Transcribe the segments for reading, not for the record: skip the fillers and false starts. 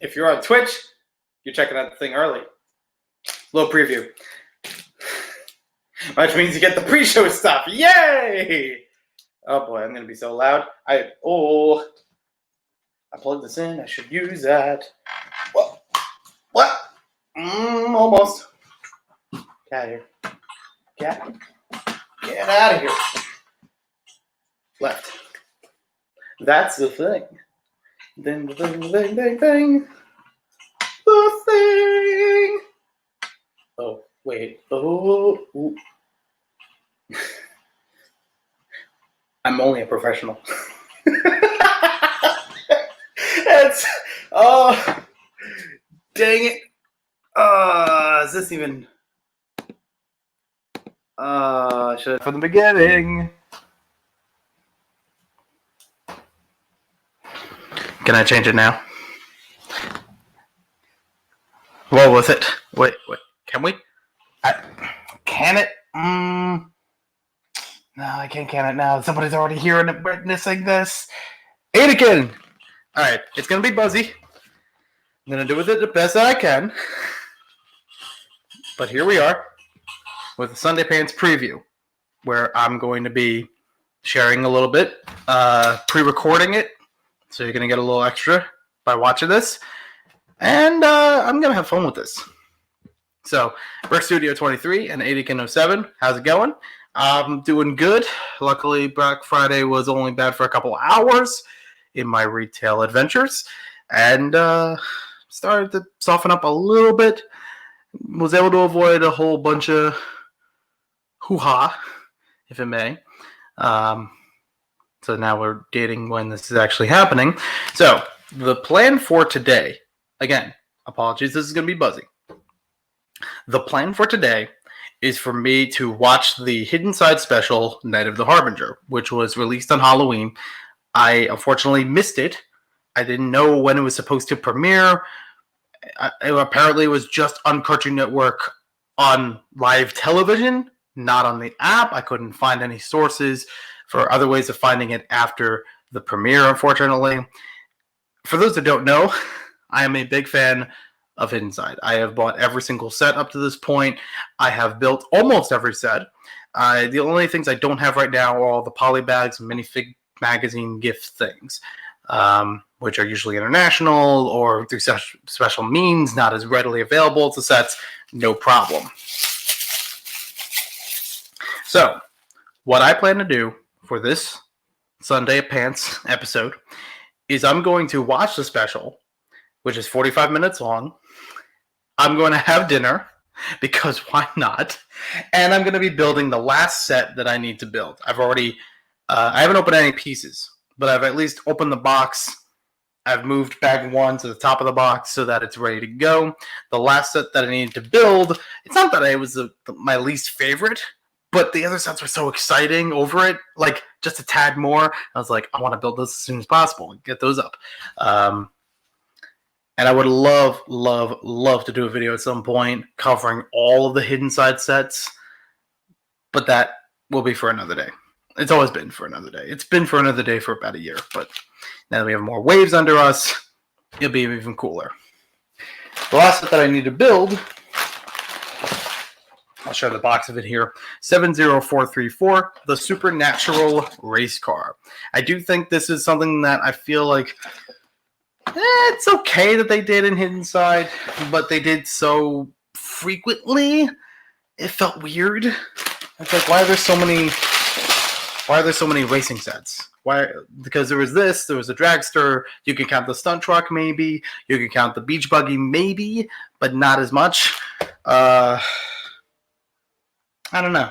If you're on Twitch, you're checking out the thing early. Little preview. Which means you get the pre-show stuff. Yay! Oh boy, I'm going to be so loud. I plugged this in. I should use that. What? Almost. Get out of here. Get out of here. Left. That's the thing. Ding. The thing. Oh, wait. Oh. I'm only a professional. Dang it. Is this even... should have from the beginning. Can I change it now? What was it? Wait. Can we? Can it? No, I can't can it now. Somebody's already hearing and witnessing this. Anakin! Alright, it's going to be buzzy. I'm going to do with it the best that I can. But here we are with the Sunday Pants preview, where I'm going to be sharing a little bit, pre-recording it, so you're going to get a little extra by watching this. And I'm going to have fun with this. So, Brick Studio 23 and Anakin 07, how's it going? I'm doing good. Luckily, Black Friday was only bad for a couple hours in my retail adventures. And started to soften up a little bit. Was able to avoid a whole bunch of hoo-ha, if it may. So now we're dating when this is actually happening. So, the plan for today, again, apologies, this is going to be buzzy. The plan for today is for me to watch the Hidden Side special, Night of the Harbinger, which was released on Halloween. I unfortunately missed it. I didn't know when it was supposed to premiere. Apparently, it was just on Cartoon Network on live television, not on the app. I couldn't find any sources for other ways of finding it after the premiere, unfortunately. For those that don't know, I am a big fan of Hidden Side. I have bought every single set up to this point. I have built almost every set. The only things I don't have right now are all the polybags and minifig magazine gift things, which are usually international or through such special means, not as readily available to sets. No problem. So, what I plan to do for this Sunday Pants episode is I'm going to watch the special, which is 45 minutes long. I'm going to have dinner, because why not? And I'm going to be building the last set that I need to build. I haven't opened any pieces, but I've at least opened the box. I've moved bag 1 to the top of the box so that it's ready to go. The last set that I needed to build, it's not that it was my least favorite, but the other sets were so exciting over it, like just a tad more. I was like, I want to build this as soon as possible and get those up. And I would love to do a video at some point covering all of the Hidden Side sets, but that will be for another day. It's always been for another day. It's been for another day for about a year, but now that we have more waves under us, it'll be even cooler. The last set that I need to build, I'll show the box of it here, 70434, the Supernatural Race Car. I do think this is something that I feel like it's okay that they did in Hidden Side, but they did so frequently, it felt weird. It's like, why are there so many racing sets? Why? Because there was a dragster, you can count the stunt truck maybe, you can count the beach buggy maybe, but not as much. I don't know.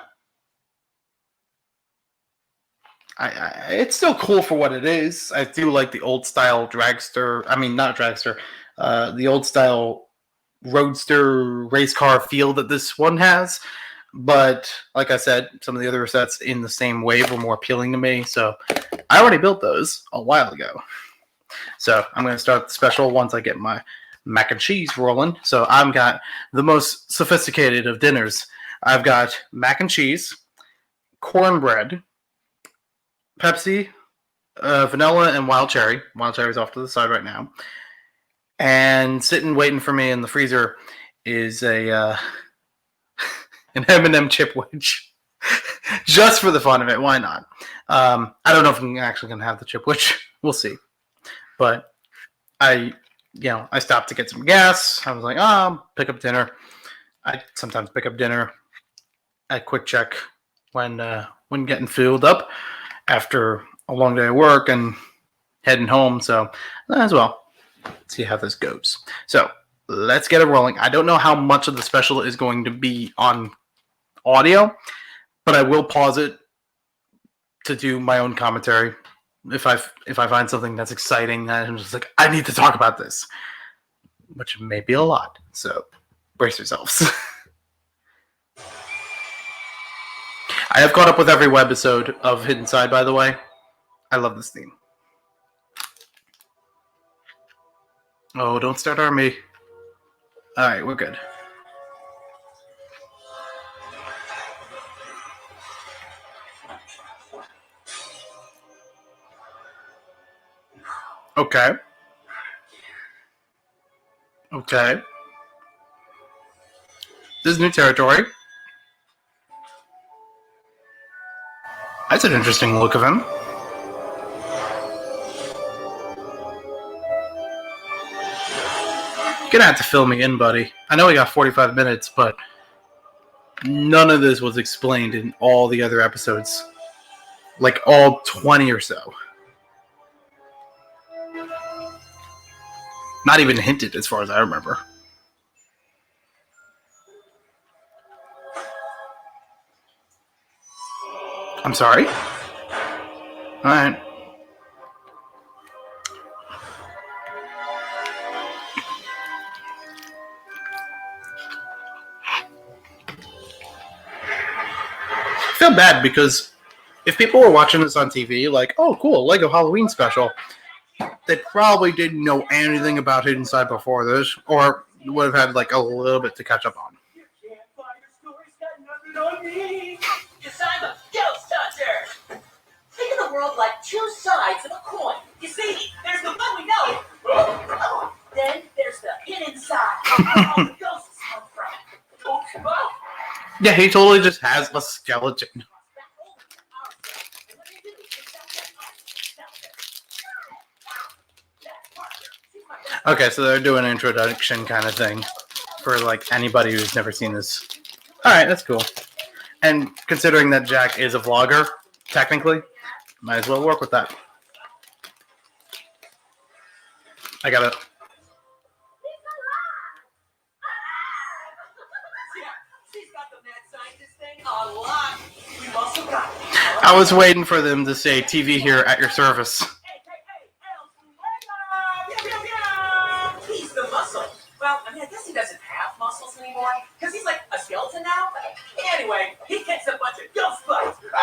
It's still cool for what it is. I do like the old style dragster. I mean, not dragster. The old style roadster race car feel that this one has. But like I said, some of the other sets in the same wave were more appealing to me. So I already built those a while ago. So I'm going to start the special once I get my mac and cheese rolling. So I've got the most sophisticated of dinners. I've got mac and cheese, cornbread, Pepsi, vanilla, and wild cherry. Wild cherry's off to the side right now. And sitting waiting for me in the freezer is an M&M chip wedge. Just for the fun of it, why not? I don't know if I'm actually going to have the chip wedge. We'll see. But I stopped to get some gas. I was like, pick up dinner. I sometimes pick up dinner at Quick Check when getting filled up after a long day of work and heading home. So as well. See how this goes. So let's get it rolling. I don't know how much of the special is going to be on audio, but I will pause it to do my own commentary if I find something that's exciting that I'm just like, I need to talk about this, which may be a lot. So brace yourselves. I have caught up with every webisode of Hidden Side, by the way. I love this theme. Oh, don't start Army. Alright, we're good. Okay. Okay. This is new territory. That's an interesting look of him. You're gonna have to fill me in, buddy. I know we got 45 minutes, but none of this was explained in all the other episodes. Like all 20 or so. Not even hinted as far as I remember. I'm sorry? Alright. I feel bad because if people were watching this on TV, like, oh, cool, Lego Halloween special, they probably didn't know anything about Hidden Side before this, or would have had like a little bit to catch up on. Because I'm a ghost hunter. Think of the world like two sides of a coin. You see, there's the one we know. Then there's the hidden side. Where all the ghosts come from. Yeah, he totally just has a skeleton. Okay, so they're doing an introduction kind of thing for like anybody who's never seen this. Alright, that's cool. And considering that Jack is a vlogger, technically, might as well work with that. I gotta... I was waiting for them to say TV here at your service. He's the muscle. Well, I guess he doesn't have muscles anymore, because he's like a skeleton now. Anyway, he kicks a bunch of ghost butts. Going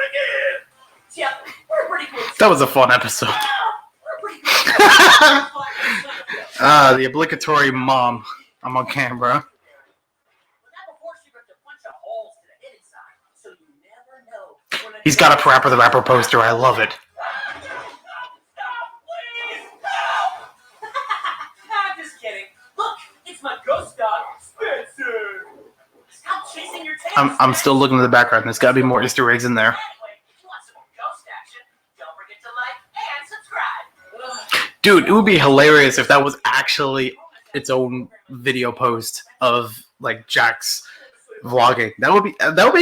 again! Yeah, we're pretty cool. That was a fun episode. We're pretty cool. The obligatory mom. I'm on camera. He's got a Parappa the Rapper poster. I love it. I'm just kidding. Look, it's my ghost dog, Spencer. Stop chasing your tail. I'm still looking at the background. There's got to be more Easter eggs in there. Anyway, if you want some more ghost action, don't forget to like and subscribe. Dude, it would be hilarious if that was actually its own video post of like Jack's vlogging. That would be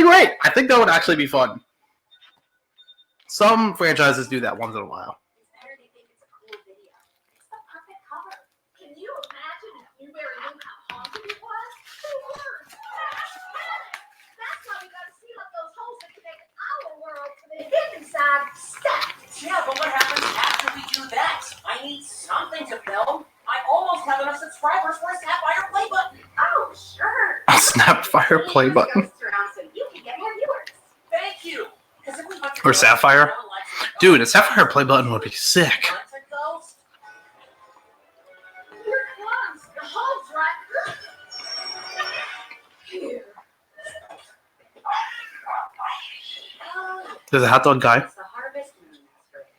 great. I think that would actually be fun. Some franchises do that once in a while. They think it's a cool video. It's the perfect cover. Can you imagine if Blueberry knew how haunted it was? Who would? That's why we gotta seal up those holes that connect our world to the hidden side stuff. Yeah, but what happens after we do that? I need something to film. I almost have enough subscribers for a Sapphire play button. Oh, sure. A Snapfire play button. Ghosts around so you can get more viewers. Thank you. Or Sapphire. Dude, a Sapphire play button would be sick. You're close. The hole's right here. There's a hot dog guy. It's the Harvest Moon Masquerade.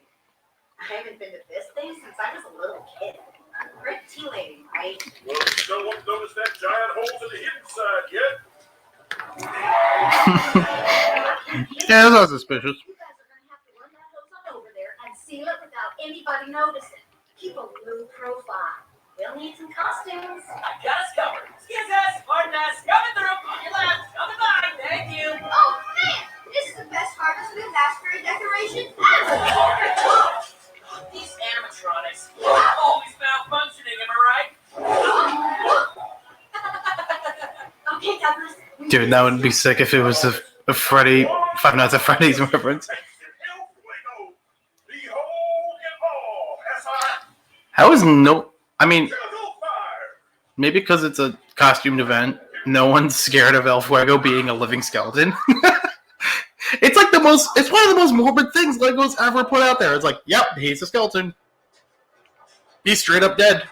I haven't been to this thing since I was a little kid. Rick T. intimidating, right? Well, no one's noticed that giant hole to the hidden side yet. Yeah, that's not suspicious. You guys are gonna have to run that hose on over there and seal it without anybody noticing. Keep a low profile. We'll need some costumes. I got us covered. Excuse us, pardon us. Coming through. On your left. Coming by. Thank you. Oh man, this is the best harvest disaster decoration ever. These animatronics. Always malfunctioning, am I right? Okay, Douglas. Dude, that would be sick if it was a Freddy, Five Nights at Freddy's reference. Behold it all, S.I. How is no... I mean, Chemical fire. maybe because it's a costumed event, no one's scared of El Fuego being a living skeleton. It's like it's one of the most morbid things Lego's ever put out there. It's like, yep, he's a skeleton. He's straight up dead.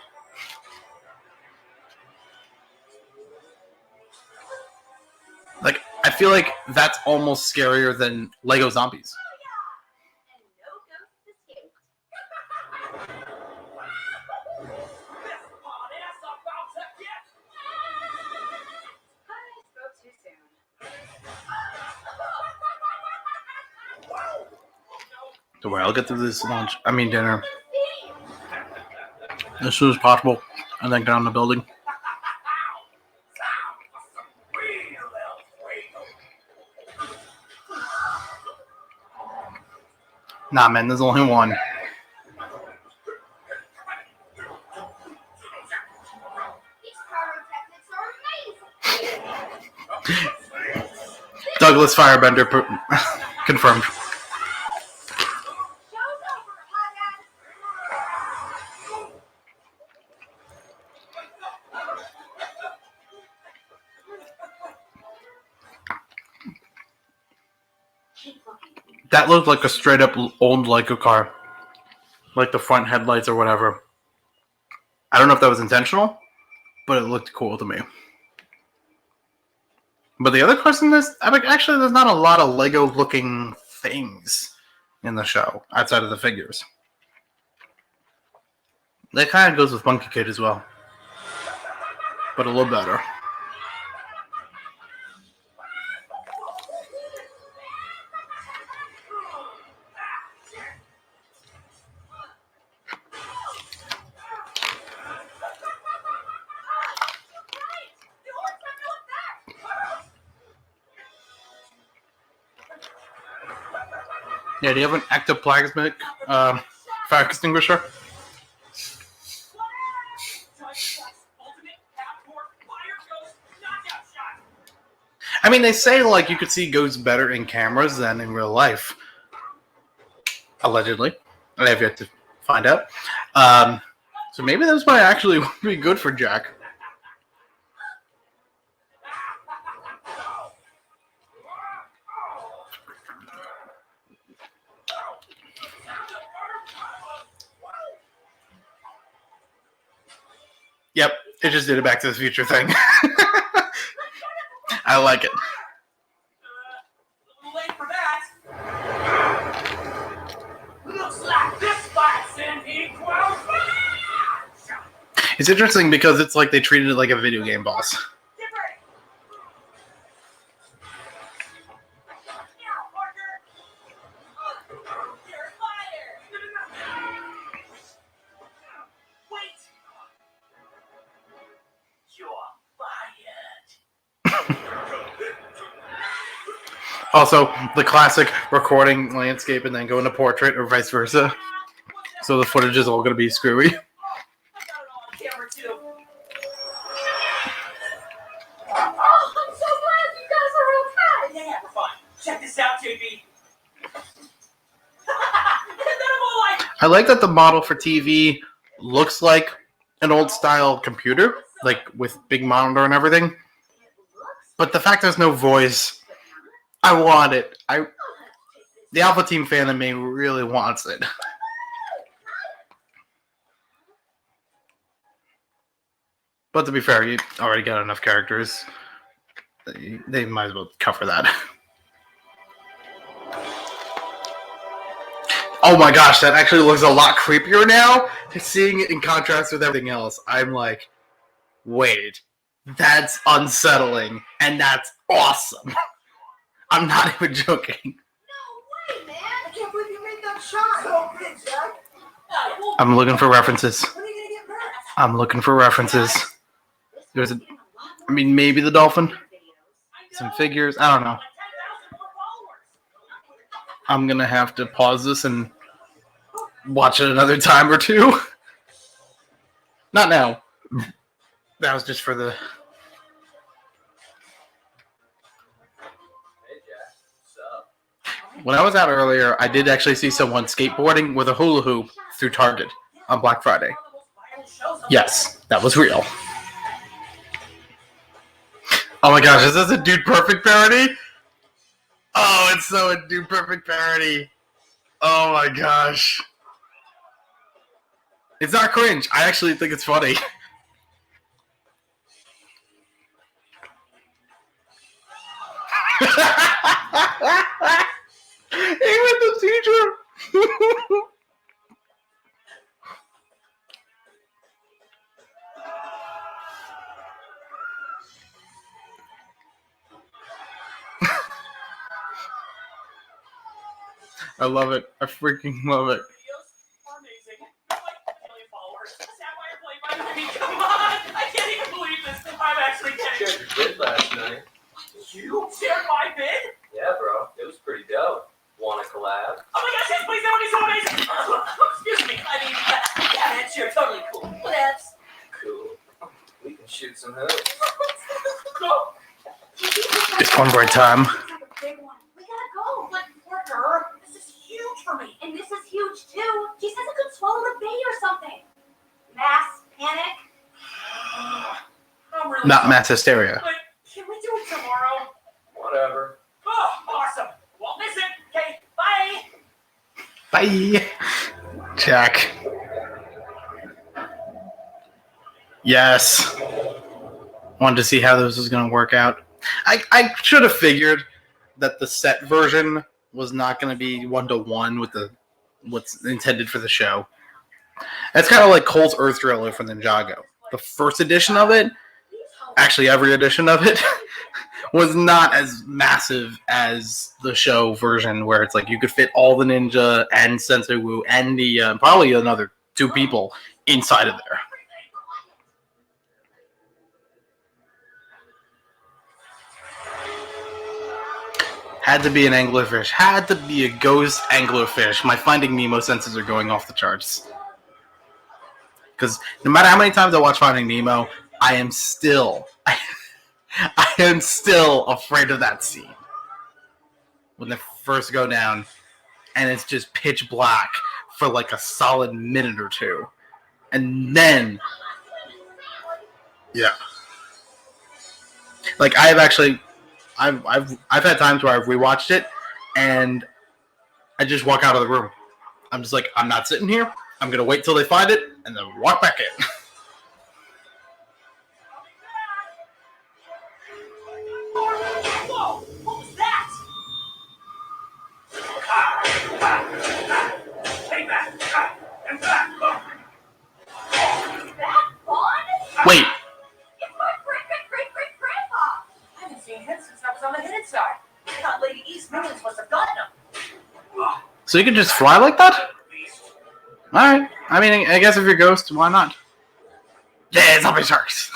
Like, I feel like that's almost scarier than Lego zombies. And no ghosts escaped. This hot ass about to get. I spoke too soon. Don't worry, I'll get through this dinner as soon as possible, and then get on the building. Nah, man, there's only one. These pyrotechnics are amazing. Douglas Firebender confirmed. Show's over, hot ass. Keep looking. That looked like a straight up old Lego car. Like the front headlights or whatever. I don't know if that was intentional, but it looked cool to me. But the other cars in this, I mean, actually, there's not a lot of Lego looking things in the show outside of the figures. That kind of goes with Monkey Kid as well, but a little better. Yeah, do you have an ectoplasmic fire extinguisher? I mean, they say like you could see ghosts better in cameras than in real life. Allegedly, I have yet to find out. So maybe that's why actually would be good for Jack. Yep, it just did a Back to the Future thing. I like it. Late for that. Looks like this fight's in equal. It's interesting because it's like they treated it like a video game boss. Get ready. Now, partner. You're fired. Wait. You're fired. Also, the classic recording landscape and then go into portrait or vice versa. So the footage is all going to be screwy. I got it all on camera too. Oh, I'm so glad you guys are okay. Yeah, we're fine. Check this out, JB. And then I'm all like, I like that the model for TV looks like an old style computer, like with big monitor and everything. But the fact there's no voice, I want it. The Alpha Team fan in me really wants it. But to be fair, you already got enough characters. They might as well cover that. Oh my gosh, that actually looks a lot creepier now. Seeing it in contrast with everything else, I'm like, wait, that's unsettling, and that's awesome. I'm not even joking. No way, man. I can't believe you made that shot. So big, Jack. I'm looking for references. When are you gonna get back? I'm looking for references. There's a, I mean, maybe the dolphin, some figures. I don't know. I'm gonna have to pause this and watch it another time or two. Not now. That was just for the. When I was out earlier, I did actually see someone skateboarding with a hula hoop through Target on Black Friday. Yes, that was real. Oh my gosh, is this a Dude Perfect parody? Oh, it's so a Dude Perfect parody. Oh my gosh. It's not cringe. I actually think it's funny. Even the teacher. I love it. I freaking love it. Come on! I can't even believe this. I'm actually kidding. Shared your bid last night. You shared my bid? Yeah, bro. It was pretty dope. Want to collab? Oh my gosh, yes, please, that would be so amazing. Excuse me. I mean, yeah, man, sure, totally cool. What else? Cool. We can shoot some hoops. Go. It's one bright time. This is like a big one. We gotta go. But for her, this is huge for me. And this is huge too. She says it could swallow the baby or something. Mass panic. I'm really Not sorry. mass hysteria. But can we do it tomorrow? Whatever. Oh, awesome. Won't miss it. Okay, bye. Bye. Jack. Yes. Wanted to see how this was going to work out. I should have figured that the set version was not going to be 1-to-1 with the what's intended for the show. It's kind of like Cole's Earth Driller from Ninjago. The first edition of it, actually every edition of it, was not as massive as the show version, where it's like you could fit all the ninja and Sensei Wu and the probably another 2 people inside of there. Had to be an anglerfish. Had to be a ghost anglerfish. My Finding Nemo senses are going off the charts. Because no matter how many times I watch Finding Nemo, I am still afraid of that scene. When they first go down, and it's just pitch black for like a solid minute or two. And then, yeah. Like I've had times where I've rewatched it, and I just walk out of the room. I'm just like, I'm not sitting here. I'm gonna wait till they find it, and then walk back in. Whoa, what was that? Take that. And back. Is that fun? Wait, It's my great-great-great-great-grandpa. I haven't seen him since I was on the hidden side. I thought Lady East Millions must have gotten him. so you can just fly like that? Alright. I mean, I guess if you're Ghost, why not? Yeah, zombie sharks!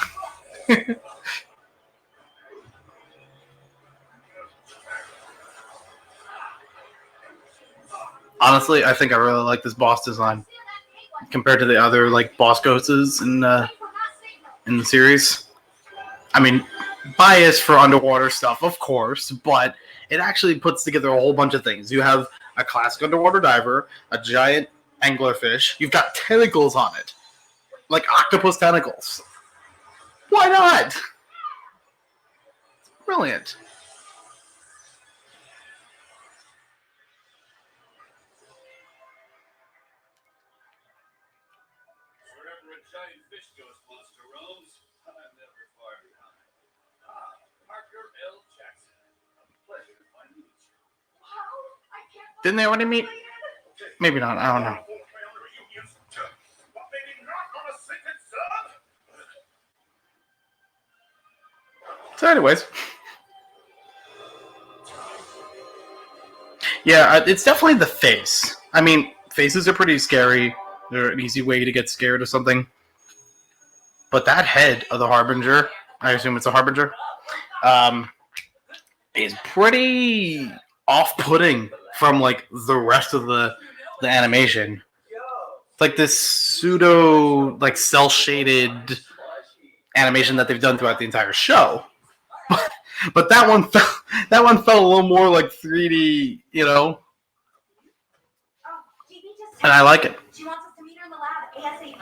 Honestly, I think I really like this boss design compared to the other like boss ghosts in the series. I mean, bias for underwater stuff, of course, but it actually puts together a whole bunch of things. You have a classic underwater diver, a giant anglerfish. You've got tentacles on it, like octopus tentacles. Why not? It's brilliant. Wherever a giant fish ghost monster roams, I'm never far behind. Parker L. Jackson. A pleasure to finally meet you. Wow, I can't Didn't they already meet? Maybe not. I don't know. So, anyways, yeah, it's definitely the face. I mean, faces are pretty scary. They're an easy way to get scared of something. But that head of the Harbinger, I assume it's a Harbinger, is pretty off-putting from like the rest of the animation. It's like this pseudo, like cel-shaded animation that they've done throughout the entire show. But that one felt a little more like 3D, you know, and I like it. She wants us to meet her in the lab ASAP.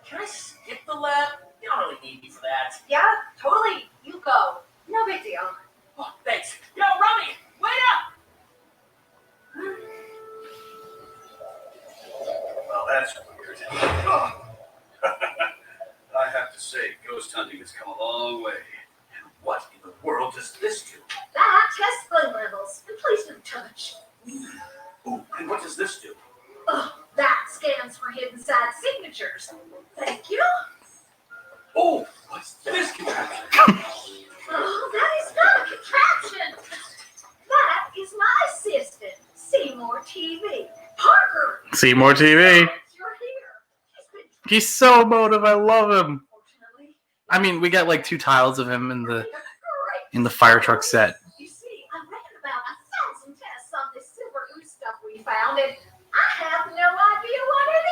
Can I skip the lab? You don't really need me for that. Yeah, totally. You go. No big deal. Oh, thanks. Yo, Rummy, wait up! Well, that's weird. I have to say, ghost hunting has come a long way. And what in the world does this do? That tests blood levels. And please don't touch. Ooh, and what does this do? Ugh, that scans for hidden sad signatures. Thank you. Oh, what's this contraption? Oh, that is not a contraption. That is my assistant, Seymour TV. Parker. Seymour TV. You're here. He's so emotive. I love him. Unfortunately, I mean, we got like 2 tiles of him in great. the fire truck set. You see, I read about 1,000 tests on this silver ooze stuff we found, and I have no idea what it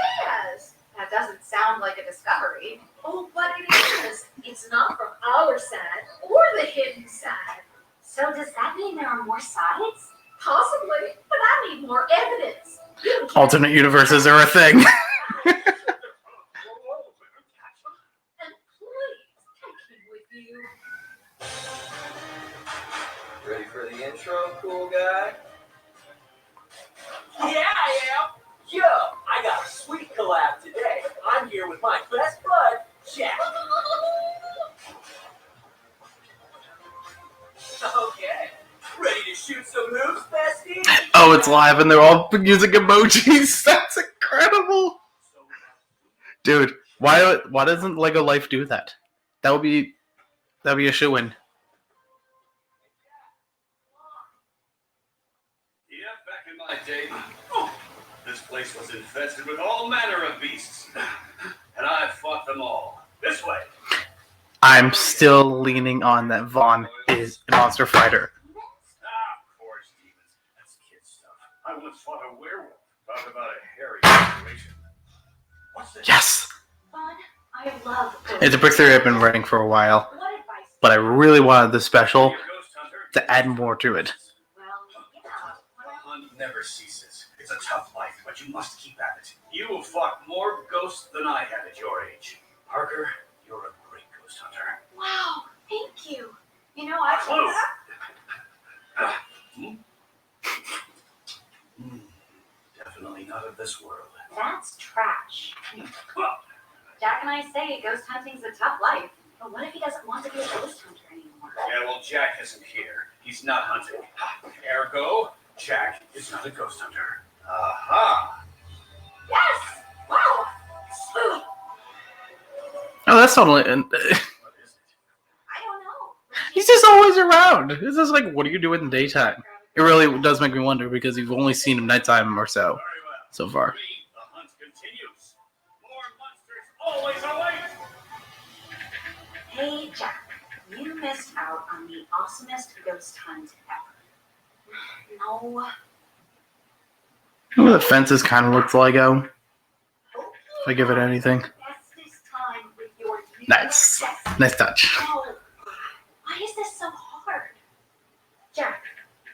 is. That doesn't sound like a discovery. Oh, but it is. It's not from our side or the hidden side. So does that mean there are more sides? Possibly, but I need more evidence. Alternate universes are a thing. And please take him with you. Ready for the intro, cool guy? Yeah, I am. Yo, I got a sweet collab today. I'm here with my best bud, Jack. Okay. Ready to shoot some hoops, bestie? Oh, it's live and they're all using emojis. That's incredible. Dude, why doesn't Lego Life do that? That'd be a shoo-in. Yeah, back in my day, this place was infested with all manner of beasts. And I fought them all. This way. I'm still leaning on that Vaughn is a monster fighter. Of course, demons. That's kid stuff. I once fought a werewolf. Talk about a hairy situation. What's this? Yes! Bud, I love It's a book theory I've been writing for a while, What advice? but I really wanted the special You're a ghost hunter? to add more to it. Well, yeah. The hunt never ceases. It's a tough life, but you must keep at it. You have fought more ghosts than I had at your age. Parker, you're a great ghost hunter. Wow, thank you. You know, I Definitely not of this world. That's trash. Jack and I say ghost hunting's a tough life. But what if he doesn't want to be a ghost hunter anymore? Yeah, well, Jack isn't here. He's not hunting. Ergo, Jack is not a ghost hunter. Aha! Yes! Wow! Oh, that's totally. What is it? I don't know. He's just always around. It's just like, what do you do in the daytime? It really does make me wonder because you've only seen him nighttime or so Very well. so far. The hunt continues. More monsters always await. Hey, Jack. You missed out on the awesomest ghost hunt ever. No. The fences kind of look Lego. If I give it anything. Bestest time with your new Nice. best. Nice touch. Oh, why is this so hard? Jack,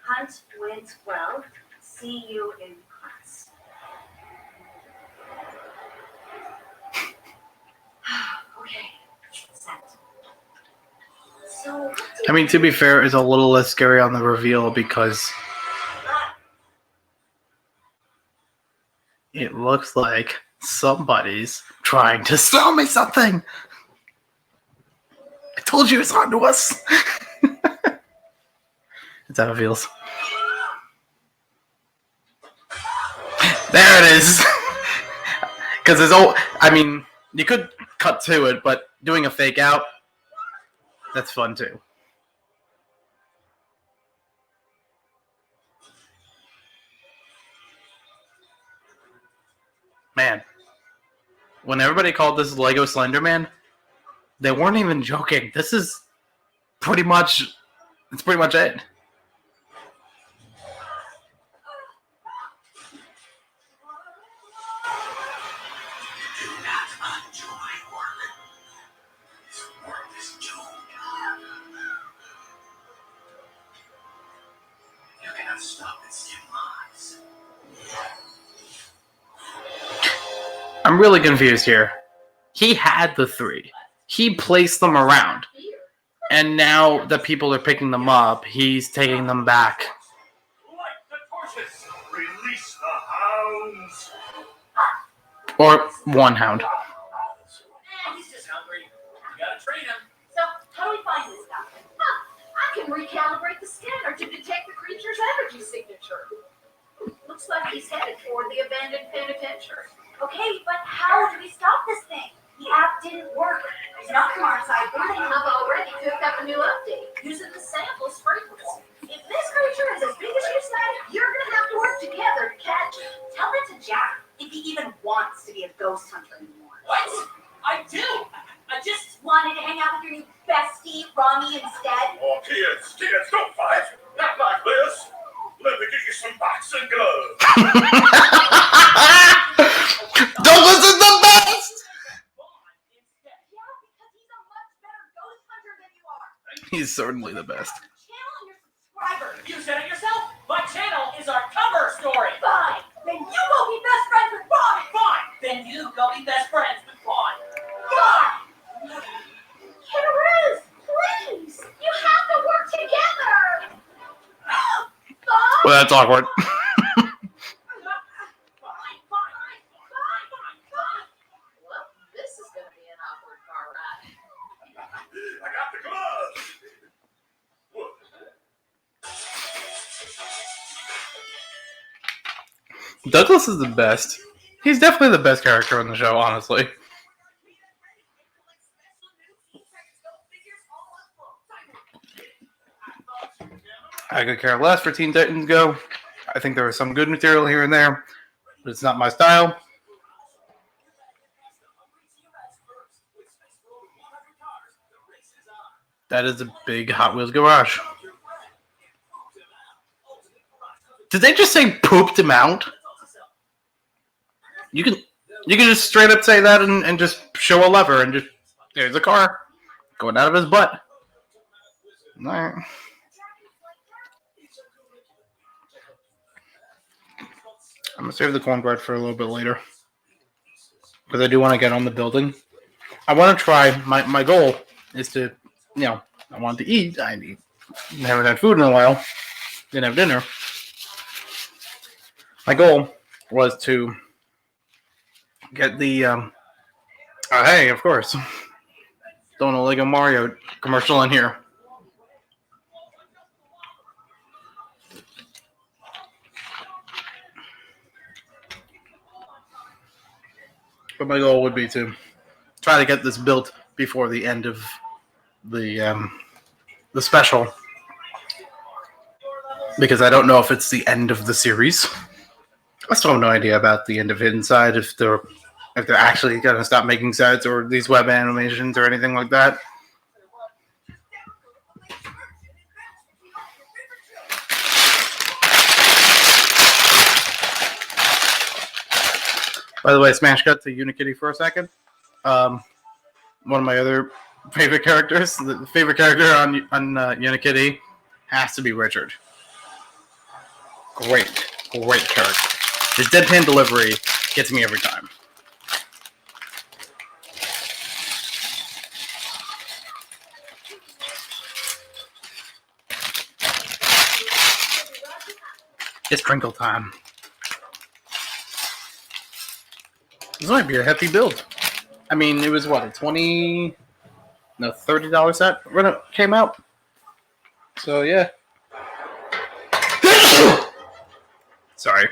hunt went well. See you in class. Okay, set. So, what I mean, to be fair, it's a little less scary on the reveal because it looks like somebody's trying to sell me something. I told you it's onto us. That's how it feels. There it is. Because there's I mean, you could cut to it, but doing a fake out, that's fun too. Man, when everybody called this Lego Slender Man, they weren't even joking. This is pretty much, it's pretty much it. Do not undo my work. This work is doomed. You cannot stop its demise. I'm really confused here. He had the 3. He placed them around. And now that people are picking them up, he's taking them back. Light the torches. Release the hounds. Or one hound. He's just hungry. You gotta train him. So, how do we find this guy? I can recalibrate the scanner to detect the creature's energy signature. Looks like he's headed toward the abandoned penitentiary. Okay, but how do we stop this thing? The app didn't work. It's not from our side. I've already cooked up a new update using the sample frequency. If this creature is as big as you say, you're gonna have to work together to catch it. Tell that to Jack if he even wants to be a ghost hunter anymore. What? I do. I just wanted to hang out with your new bestie, Rami, instead. Oh, kids, don't fight. Not like this. Let me get you some boxing gloves. Douglas is the best! Yeah, because he's a much better ghost hunter than you are. He's certainly the best. Channel your subscriber. You said it yourself. My channel is our cover story. Fine. Then you go be best friends with Ron. Fine. Then you go be best friends with Ron. Fine. Kidaruz, please! You have to work together! Well, that's awkward. Well, this is going to be an awkward car ride. I got the gloves. Douglas is the best. He's definitely the best character on the show, honestly. I could care less where Teen Titans go. I think there is some good material here and there, but it's not my style. That is a big Hot Wheels garage. Did they just say pooped him out? You can just straight up say that and just show a lever and just there's a car going out of his butt. All right. I'm gonna save the cornbread for a little bit later because I do want to get on the building. I want to try. My goal is to, I want to eat. I haven't had food in a while. Didn't have dinner. My goal was to get the. Hey, of course. Throwing a Lego Mario commercial in here. But my goal would be to try to get this built before the end of the special, because I don't know if it's the end of the series. I still have no idea about the end of Hidden Side, if they're actually gonna stop making sets or these web animations or anything like that. By the way, smash cut to Unikitty for a second. One of my other favorite characters, the favorite character on Unikitty, has to be Richard. Great character. His deadpan delivery gets me every time. It's crinkle time. This might be a hefty build. I mean, it was what, a $30 set when it came out? So, yeah. Sorry.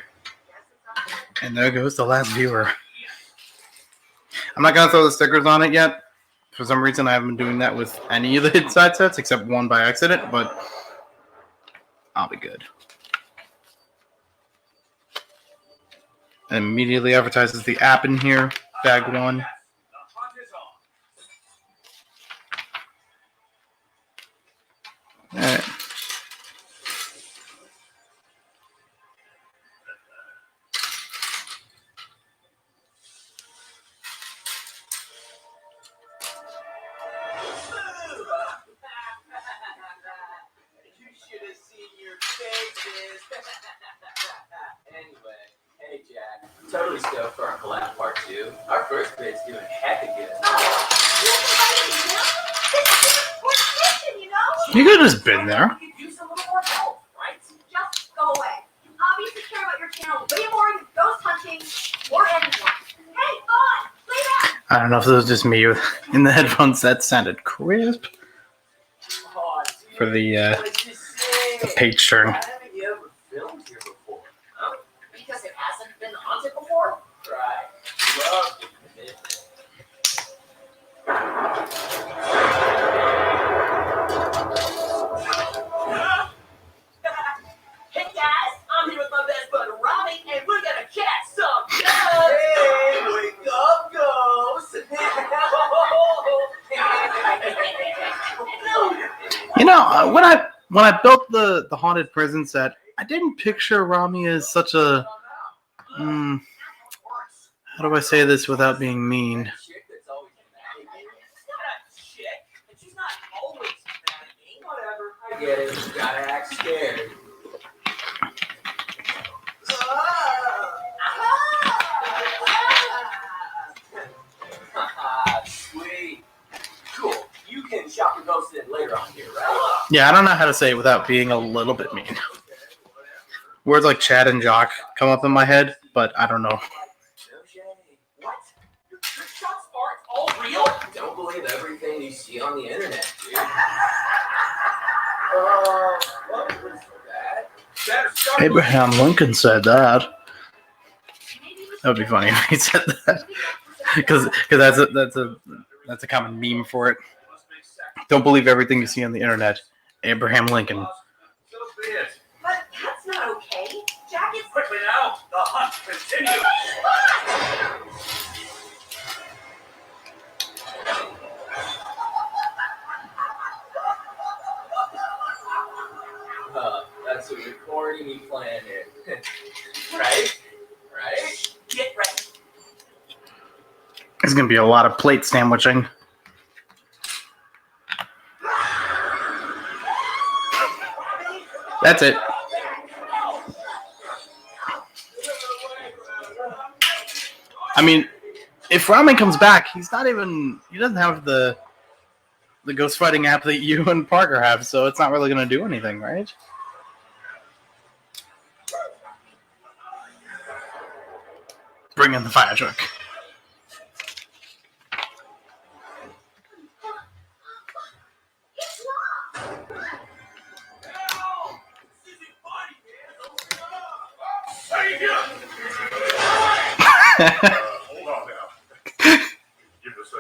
And there goes the last viewer. I'm not going to throw the stickers on it yet. For some reason, I haven't been doing that with any of the inside sets, except one by accident, but I'll be good. And immediately advertises the app in here, bag 1. The hunt is on. All right. You should have seen your faces. Anyway, hey Jack. Totally stoked for our collab part 2. Our first bid's doing heck of good. You could have just been there. You could use a little more help, right? Just go away. You obviously care about your channel way more than ghost hunting or anyone. Hey, on! Play back! I don't know if it was just me in the headphones. That sounded crisp Oh, dude, for the let's just sing. page turn. Why haven't you ever filmed here before? Huh? Because it hasn't been haunted before. Right. Love the commitment. Hey guys, I'm here with my best bud Robbie, and we're gonna catch some ghosts. Hey, wake up, ghost! You know, when I built the haunted prison set, I didn't picture Rami as such a how do I say this without being mean? Chick that's always mad at you. She's not a chick, and she's not always mad at me. Whatever, I get it. You gotta act scared. Sweet. Cool. You can shop your ghost in later on here, right? Yeah, I don't know how to say it without being a little bit mean. Words like Chad and Jock come up in my head, but I don't know. No shade. What? Your shots aren't all real? Don't believe everything you see on the internet, dude. What was that? Better start Abraham Lincoln said that. That would be funny if he said that, because that's a common meme for it. Don't believe everything you see on the internet. Abraham Lincoln. So be it. But that's not okay. Jack is. Quickly now, the hunt continues. That's a recording you planned in. Right? Right? Get ready. There's gonna be a lot of plate sandwiching. That's it. I mean, if Ramen comes back, he doesn't have the ghost fighting app that you and Parker have, so it's not really gonna do anything, right? Bring in the fire truck. It's locked! Hold on now. Give us a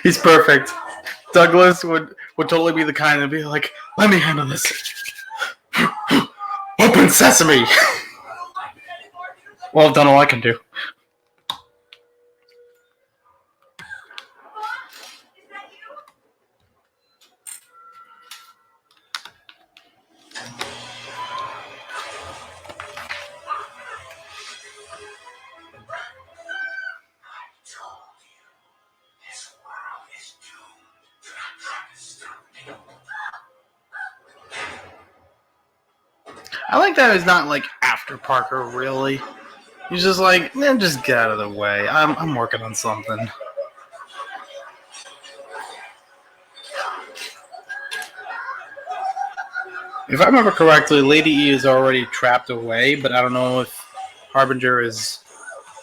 He's perfect. Douglas would totally be the kind to be like, let me handle this. Open sesame! Well, I've done all I can do. Is that you? I like that he's not like after Parker, really. He's just like, just get out of the way. I'm working on something. If I remember correctly, Lady E is already trapped away, but I don't know if Harbinger is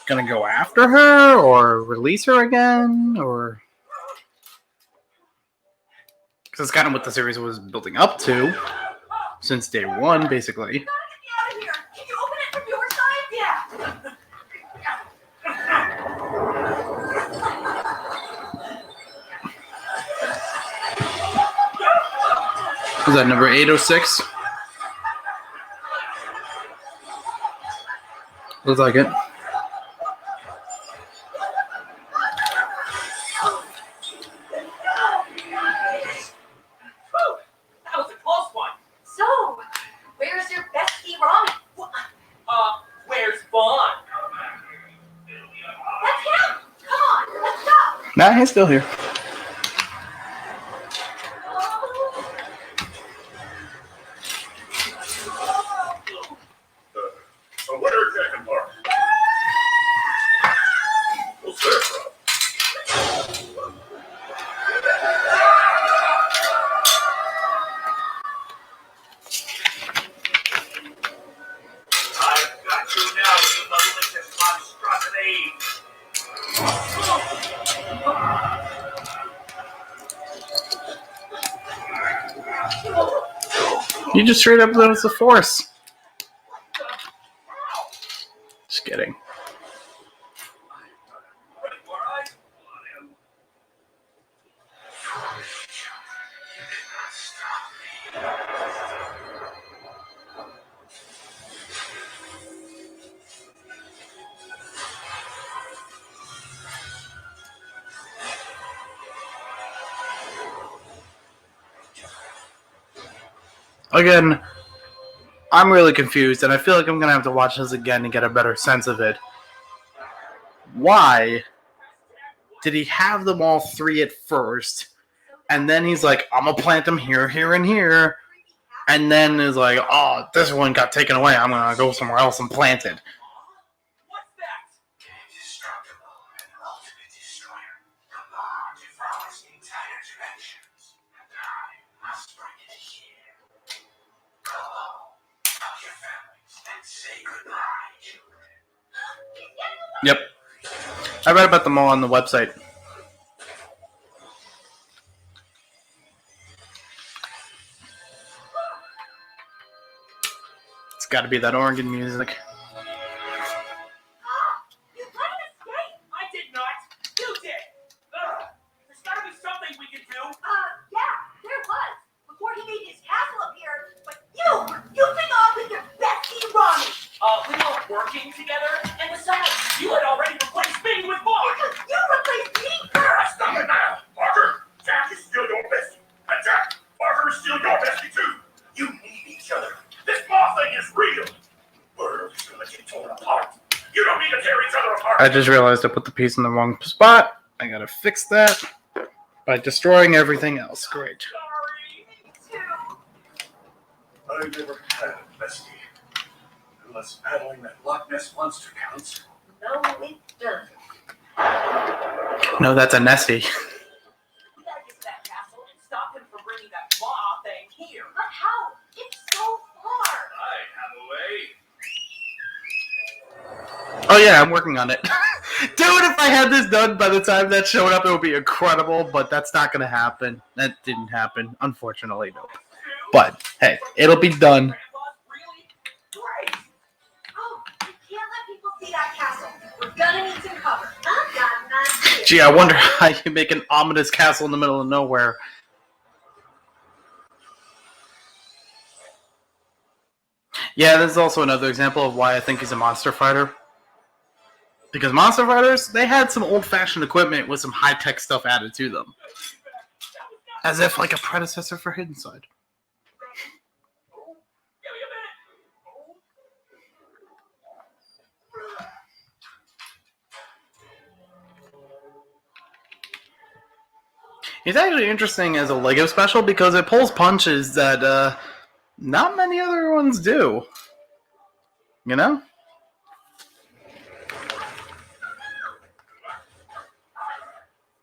gonna go after her or release her again, or because that's kind of what the series was building up to since day one, basically. Gotta get me out of here. Can you open it for Was that number 806? Looks like it. Whew, that was a close one. So, where's your bestie Ronnie? Where's Vaughn? That's him! Come on, let's go! Nah, he's still here. So where are Jack and Mark? What's their problem? I've got you now, you malicious monstrosity! You just straight up noticed the force. Just kidding. Ready for eyes on him. Again, I'm really confused, and I feel like I'm gonna have to watch this again to get a better sense of it. Why did he have them all three at first, and then he's like, I'm gonna plant them here, here, and here, and then is like, oh, this one got taken away, I'm gonna go somewhere else and plant it. What's that? Indestructible and ultimate destroyer. Command devours the entire dimensions. And I must bring it here. Go home, tell your families, and say goodbye, children. Yep. I read about them all on the website. It's gotta be that organ music. You let him escape! I did not. You did. There's gotta be something we can do. Yeah, there was. Before he made his castle appear, but you took off with your bestie Ronnie! We were working together, and besides, you had already replaced me with Vaughn. Because you replaced me first! Stop it now! Parker! Jack is still your bestie. And Jack, Parker is still your bestie too. You need each other. This ball thing is real. World is gonna get torn apart. You don't need to tear each other apart. I just realized I put the piece in the wrong spot. I gotta fix that by destroying everything else. Great. Sorry. Me too. I never had a bestie. Unless battling that Loch Ness monster counts. No, it doesn't. No, that's a Nessie. We gotta get to that castle and stop him from bringing that law thing here. But how? It's so far! I have a way. Oh yeah, I'm working on it. Dude, if I had this done by the time that showed up, it would be incredible, but that's not gonna happen. That didn't happen, unfortunately, no. But, hey, it'll be done. Grandpa's really great. Oh, you can't let people see that castle. We're gonna need some cover. I've got an idea. Gee, I wonder how you make an ominous castle in the middle of nowhere. Yeah, this is also another example of why I think he's a monster fighter. Because monster fighters, they had some old-fashioned equipment with some high-tech stuff added to them. As if like a predecessor for Hidden Side. Give me a minute. It's actually interesting as a Lego special because it pulls punches that not many other ones do. You know?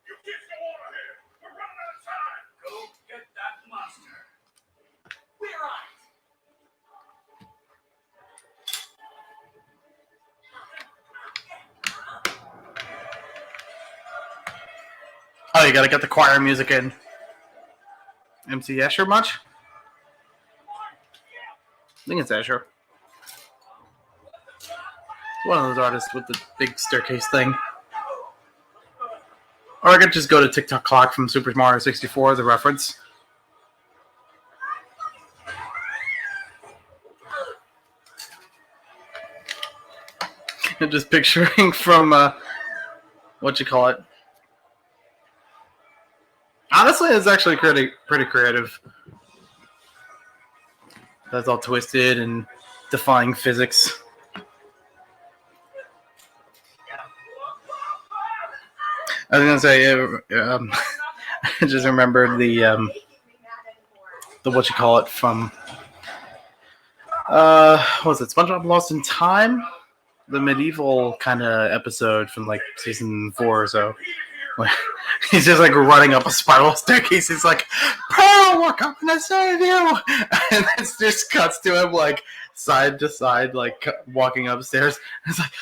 You kids go over here. We're running out of time. Go get that monster. We're on Oh, you gotta get the choir music in. MC Escher much? I think it's Escher. One of those artists with the big staircase thing. Or I could just go to TikTok Clock from Super Mario 64 as a reference. just picturing from what you call it. Honestly, it's actually pretty creative. That's all twisted and defying physics. I was gonna say, I just remembered the what you call it from what was it, SpongeBob Lost in Time, the medieval kind of episode from like season 4 or so. Where he's just like running up a spiral staircase. He's like, "Pearl, we're coming to save you!" And it just cuts to him like side to side, like walking upstairs. It's like,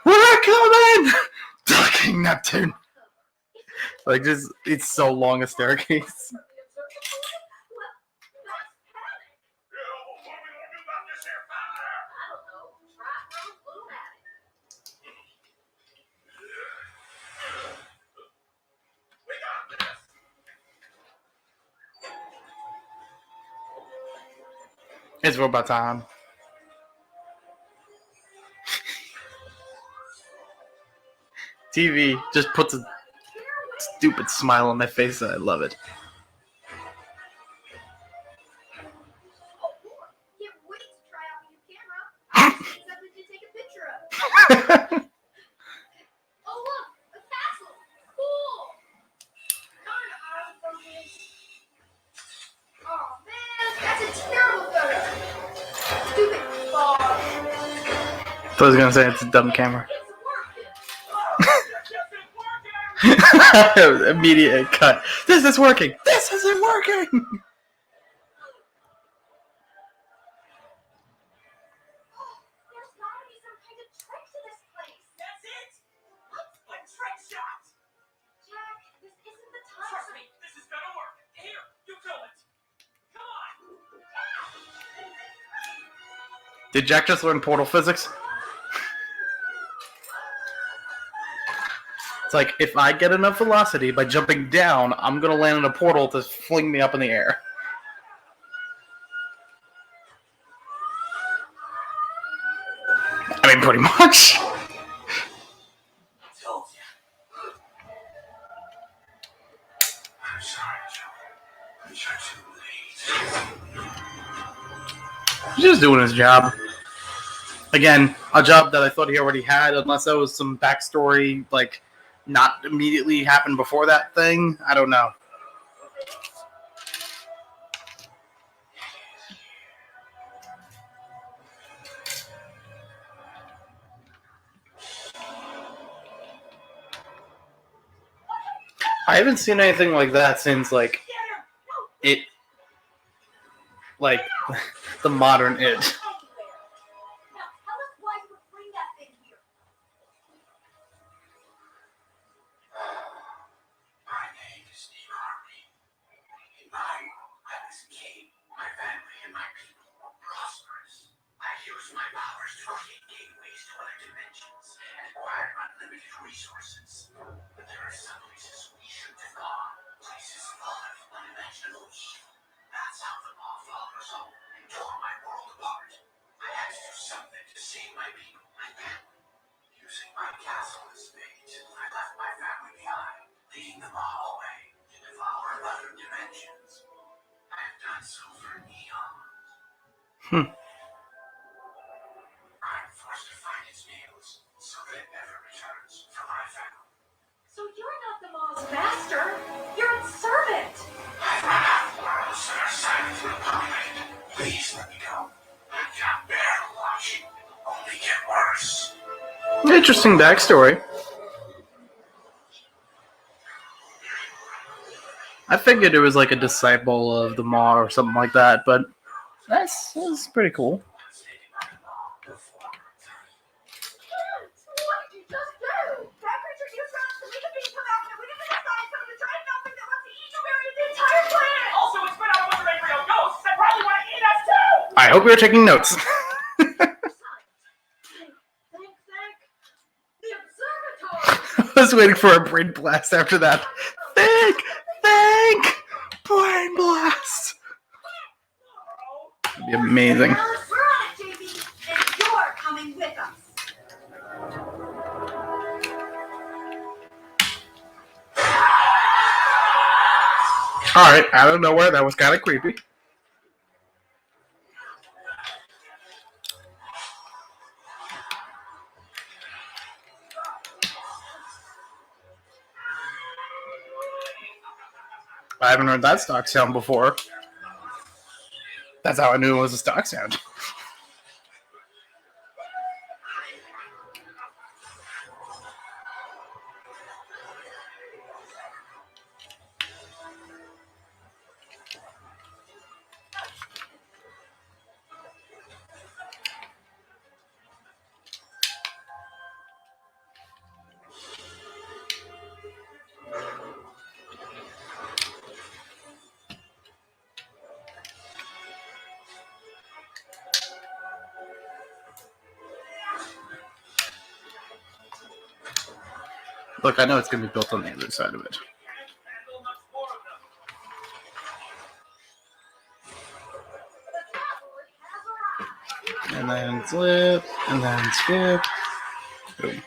"We're coming!" Ducking Neptune. Like, just it's so long a staircase. It's robot time. TV just puts a stupid smile on my face, and I love it. Can't wait to try out the new camera. Except we can take a picture of it. Oh look, a castle. Cool. Kinda out of focus. Oh man, that's a terrible photo. Stupid fog. I was gonna say it's a dumb camera. Immediate cut. This is working. This isn't working. There's gotta be some kind of trick to this place. That's it! A trick shot! Jack, this isn't the time. Trust me, this is gonna work. Here, you kill it. Come on! Did Jack just learn portal physics? It's like, if I get enough velocity by jumping down, I'm gonna land in a portal to fling me up in the air. I mean, pretty much. I told you. I'm sorry, Joe. You're too late. He's just doing his job. Again, a job that I thought he already had, unless there was some backstory, like, not immediately happened before that thing. I don't know. I haven't seen anything like that since, like, it, like, the modern It. Now tell us why you would bring that thing here. My name is Steve Harvey. In my world, I was king. My family and my people were prosperous. I used my powers to create gateways to other dimensions and acquire unlimited resources. But there are some places we shouldn't have gone. Places full of unimaginable evil. That's how the law followed us home and tore my world apart. I had to do something to save my people, my family. Using my castle as bait, I left my family behind, leading them all away to devour other dimensions. I have done so for eons. I'm forced to find its nails so that it never returns for my family. So you're not the Maw's master. You're its servant. I've run out of worlds that are silently populated. Please let me go. I can't bear to watch it only get worse. Interesting backstory. I figured it was like a disciple of the Maw or something like that, but that's pretty cool. What did you just do? That creature used rocks to make a thing come out, and we didn't decide so the giant mountain that wants to eat you buried the entire planet. Also, it's been out a bunch of angry old ghosts that probably want to eat us too! I hope you're taking notes. Thank the observatory. I was waiting for a brain blast after that. Thank, brain blast. That'd be amazing. Now we're on it, JB, and you're coming with us. Alright, out of nowhere, that was kind of creepy. I haven't heard that stock sound before. That's how I knew it was a stock sound. Look, I know it's going to be built on the other side of it. And then flip, and then skip. Boom.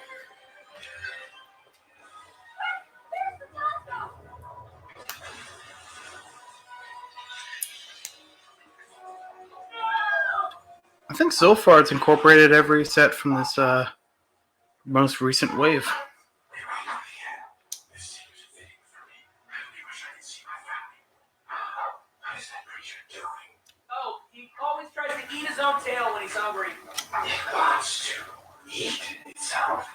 I think so far it's incorporated every set from this most recent wave. This seems fitting for me. I only wish I could see my family. What is that creature doing? Oh, he always tries to eat his own tail when he's hungry. It wants to eat itself.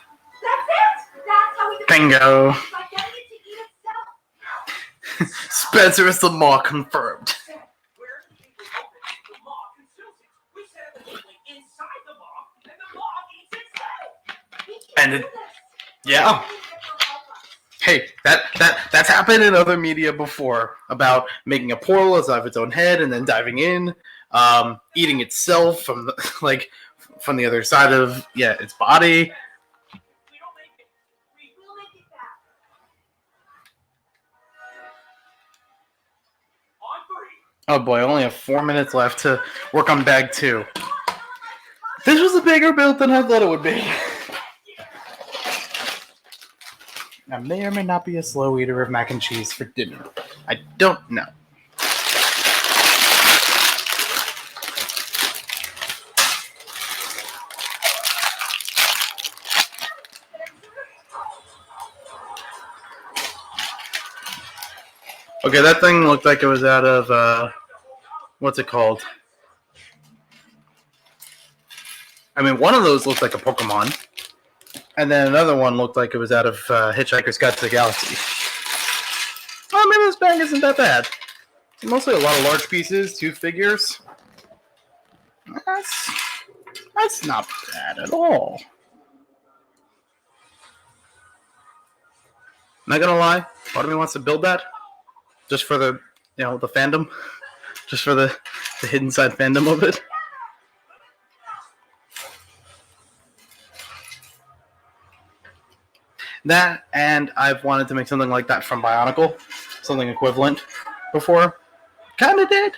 That's it! That's how we do Bingo. it! By getting it to eat itself. Spencer is the maw confirmed. Where's the people open? The maw consumes it. We set up a gateway inside the maw, and the maw eats itself. We And can it- do this. Yeah. Hey, that's happened in other media before about making a portal as of its own head and then diving in, eating itself from the, from the other side of its body. We don't make it. We'll make it back. On 3. Oh boy, I only have 4 minutes left to work on bag 2. This was a bigger build than I thought it would be. I may or may not be a slow eater of mac and cheese for dinner. I don't know. Okay, that thing looked like it was out of, what's it called? I mean, one of those looked like a Pokemon. And then another one looked like it was out of Hitchhiker's Guide to the Galaxy. Well, maybe this bag isn't that bad. Mostly a lot of large pieces, 2 figures. That's not bad at all. Not gonna lie, part of me wants to build that just for the, the fandom, just for the hidden side fandom of it. That, and I've wanted to make something like that from Bionicle, something equivalent before. Kinda did.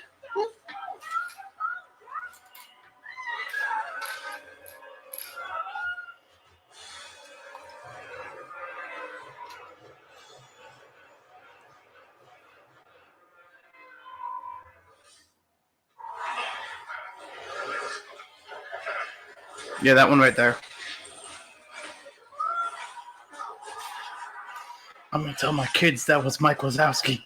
Yeah, that one right there. I'm gonna tell my kids that was Mike Wazowski.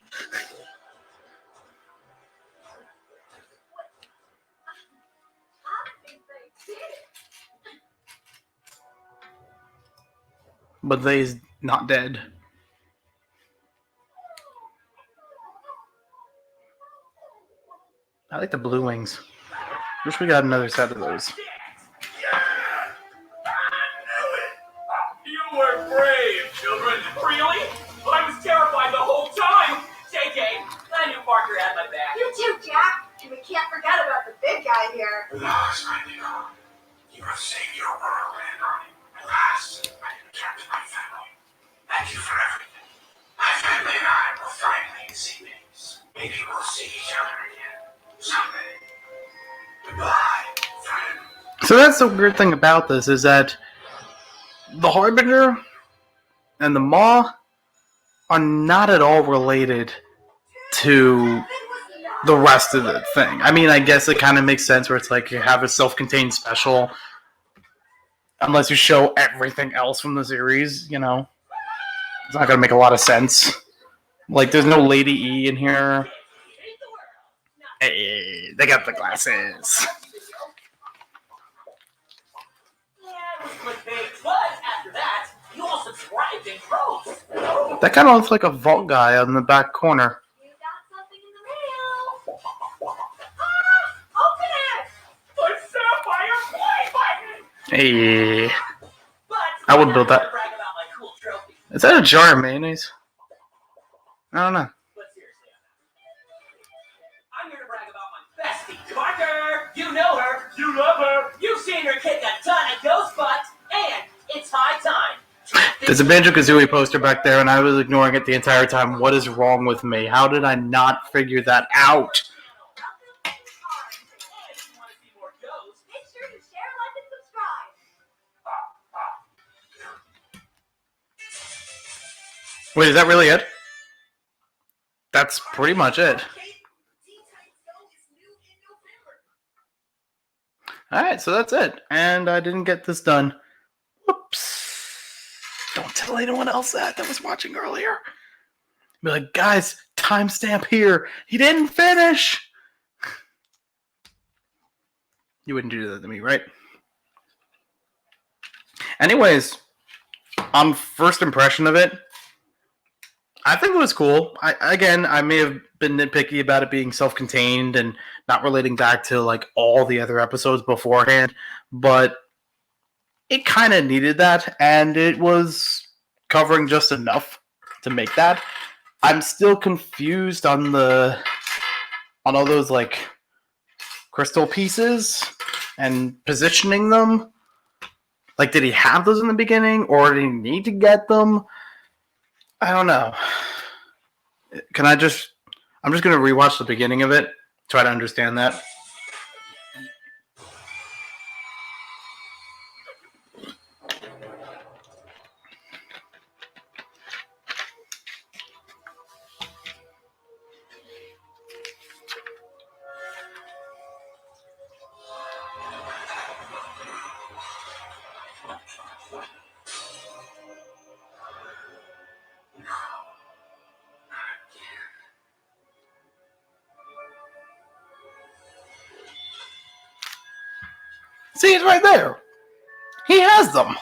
I think they did it. But they's not dead. I like the blue wings. Wish we got another set of those. You were brave, children. Really? I was terrified the whole time. JJ, I knew Parker had my back. You too, Jack. And we can't forget about the big guy here. With us, my Nicole. You have saved your world, and at last, I can return to my family. Thank you for everything. My family and I will finally see things. Maybe we'll see each other again someday. Goodbye, friend. So that's the weird thing about this, is that the Harbinger and the Maw are not at all related to the rest of the thing. I mean, I guess it kind of makes sense where it's like you have a self-contained special, unless you show everything else from the series, you know. It's not going to make a lot of sense. Like, there's no Lady E in here. Hey, they got the glasses. Yeah, it was clickbait, but after that, you all subscribed and froze. That kind of looks like a vault guy on the back corner. You got something in the mail. Open it! The Sapphire Play Button! Hey, But I would build that. I'm gonna brag about my cool trophy. Is that a jar of mayonnaise? I don't know. But seriously, I'm here to brag about my bestie, Parker. You know her. You love her! You've seen her kick a ton of ghost butt, and it's high time. There's a Banjo-Kazooie poster back there, and I was ignoring it the entire time. What is wrong with me? How did I not figure that out? And if you want to see more ghosts, Make sure you share, like, and subscribe. Wait, is that really it? That's pretty much it. Alright, so that's it. And I didn't get this done. Whoops. Don't tell anyone else that was watching earlier. Be like, guys, timestamp here. He didn't finish. You wouldn't do that to me, right? Anyways, on first impression of it, I think it was cool. I may have been nitpicky about it being self-contained and not relating back to like all the other episodes beforehand, but it kind of needed that, and it was covering just enough to make that. I'm still confused on all those like crystal pieces and positioning them. Like, did he have those in the beginning, or did he need to get them? I don't know. I'm just going to rewatch the beginning of it, try to understand that. See, it's right there. He has them.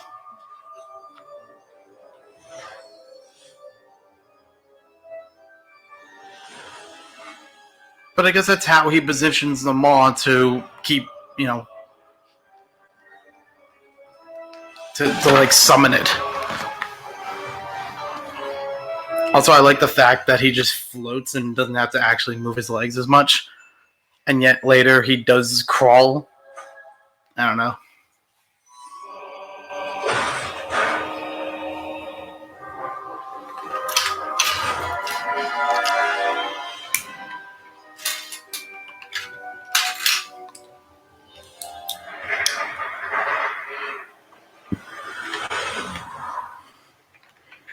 But I guess that's how he positions them on to keep, to like summon it. Also, I like the fact that he just floats and doesn't have to actually move his legs as much. And yet later he does crawl. I don't know.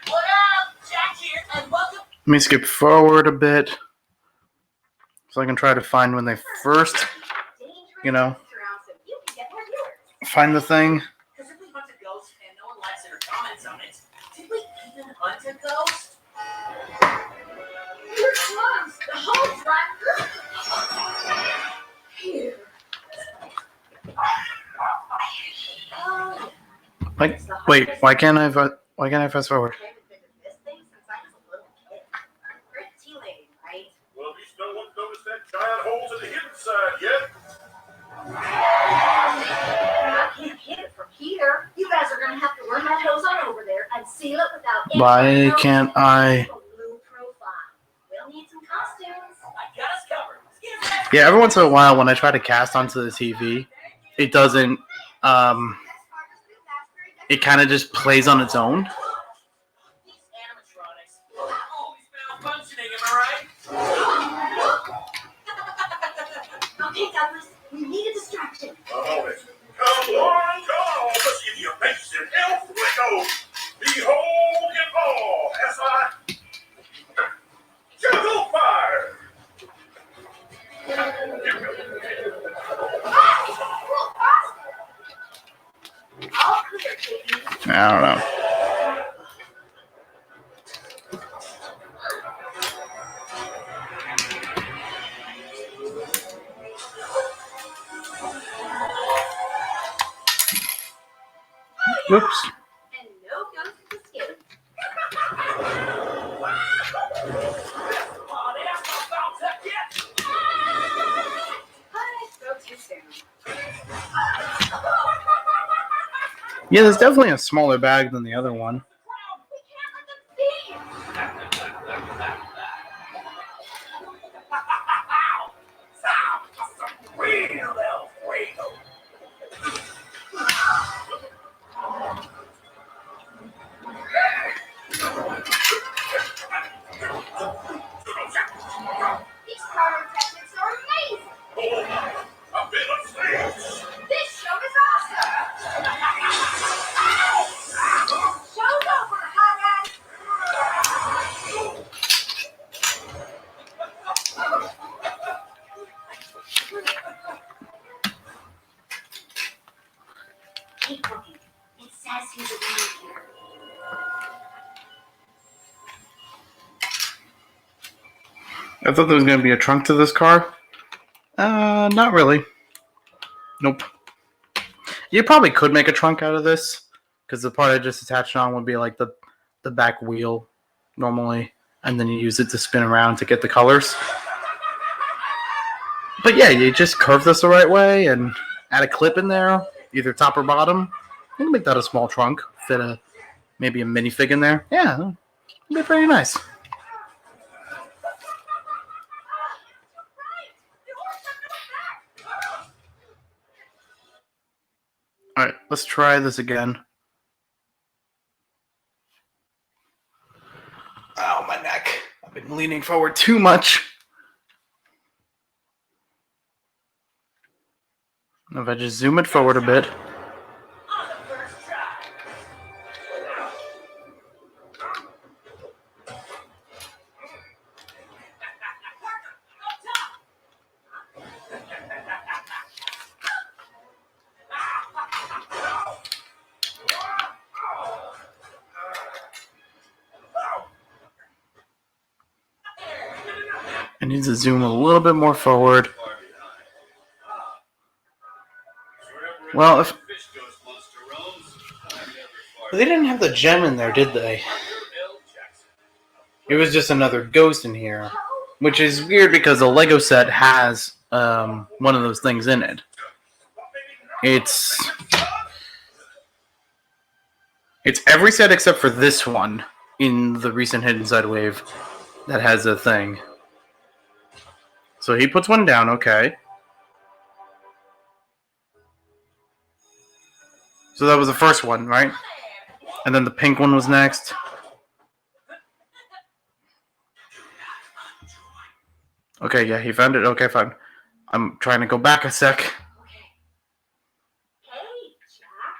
what up? Jack here, and welcome. Let me skip forward a bit so I can try to find when they first, find the thing. Because if we hunt a ghost and no one likes it or comments on it, did we even hunt a ghost? You're close. The hole's right here. Oh, Like, wait, why can't I fast forward? I haven't been to this thing since I was a little kid. Great tea lady, right? Well, at least no one's noticed that giant hole to the hidden side yet. I can't hit it from here. You guys are gonna have to run that hose on over there and seal it without any Why hose. can't I? Blue profile. We'll need some costumes. I got us covered. Excuse me. Yeah, every once in a while when I try to cast onto the TV, it doesn't, it kind of just plays on its own. These animatronics are always malfunctioning, am I right? Okay, Douglas, we need a distraction. Oh, it's come on, let's give you a basic health window. Behold in all as I juggle fire. I don't know. Whoops. And no ghosts escape. On, ask about that yet? How did I go too soon? Yeah, there's definitely a smaller bag than the other one. We can't let them see. Real elf, real. These pyrotechnics are amazing. A bit of space. This show is awesome. Show's over, hot ass. Keep looking. It says he's around here. I thought there was going to be a trunk to this car. Not really. Nope. You probably could make a trunk out of this, because the part I just attached on would be like the back wheel normally, and then you use it to spin around to get the colors. But yeah, you just curve this the right way and add a clip in there, either top or bottom. You can make that a small trunk, fit maybe a minifig in there. Yeah, it'd be pretty nice. All right, let's try this again. Oh, my neck. I've been leaning forward too much. If I just zoom it forward a bit. On the first try. I need to zoom a little bit more forward. Well, if they didn't have the gem in there, did they? It was just another ghost in here, which is weird because the Lego set has one of those things in it. It's every set except for this one in the recent Hidden Side wave that has a thing. So he puts one down, okay. So that was the first one, right? And then the pink one was next. Okay, yeah, he found it. Okay, fine. I'm trying to go back a sec. Okay. Hey, Jack.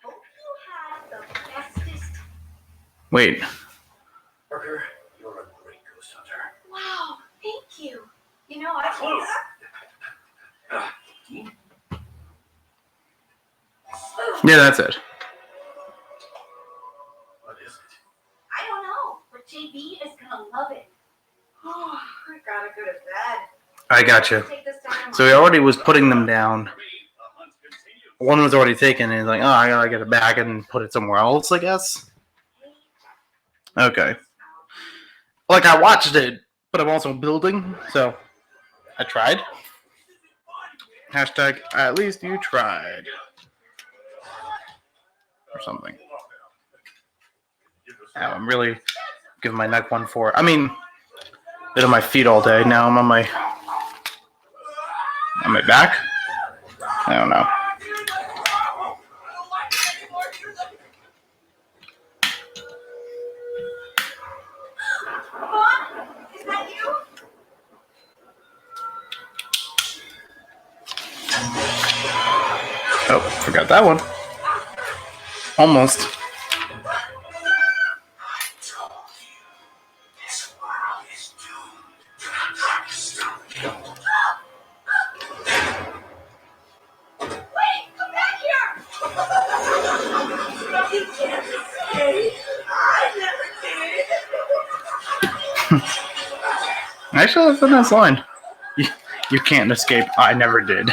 Hope you had the bestest. Wait. Parker, you're a great ghost hunter. Wow, thank you. You know, I Close. Yeah, that's it. What is it? I don't know, but JB is gonna love it. Oh, I gotta go to bed. I got you. Take this down. So he already was putting them down. One was already taken, and he's like, oh, I gotta get it back and put it somewhere else, I guess. Okay. Like, I watched it, but I'm also building, so I tried. Hashtag, at least you tried. Or something. Yeah, I'm really giving my neck one for. I mean, been on my feet all day. Now I'm on my back. I don't know. Mom, is that you? Oh, forgot that one. Almost. I told you, this world is doomed to be Wait, come back here! Actually, that's a nice line. You can't escape. I never did.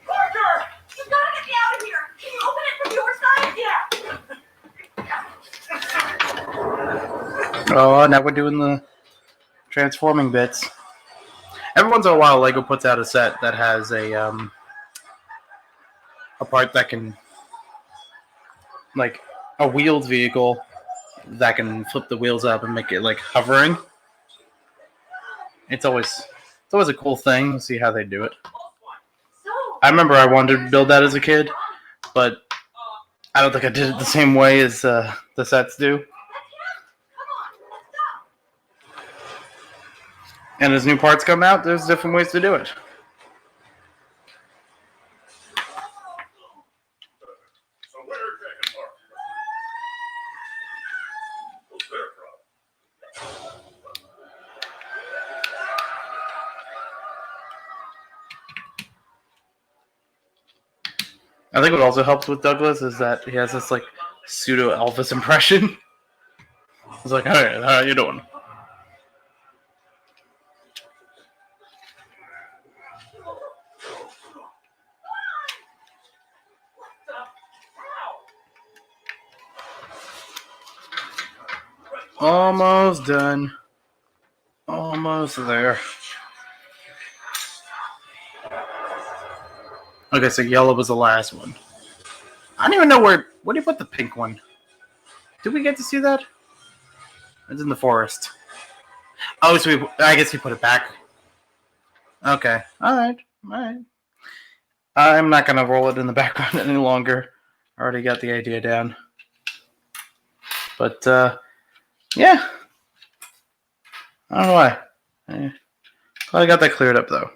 Parker! You gotta get me out of here. Can you open it from your side? Yeah! Oh, now we're doing the transforming bits. Every once in a while, Lego puts out a set that has a part that can, like, a wheeled vehicle that can flip the wheels up and make it like hovering. It's always a cool thing to see how they do it. So, I remember I wanted to build that as a kid, but I don't think I did it the same way as the sets do. come on, let's go. And as new parts come out, there's different ways to do it. So where are Dragon Park? Who's there from? I think what also helps with Douglas is that he has this like pseudo Elvis impression. He's like, "Hey, how you doing?" Almost done. Almost there. Okay, so yellow was the last one. I don't even know where do you put the pink one? Did we get to see that? It's in the forest. Oh, so I guess we put it back. Okay. Alright. I'm not gonna roll it in the background any longer. I already got the idea down. But yeah. I don't know why. Glad I got that cleared up though.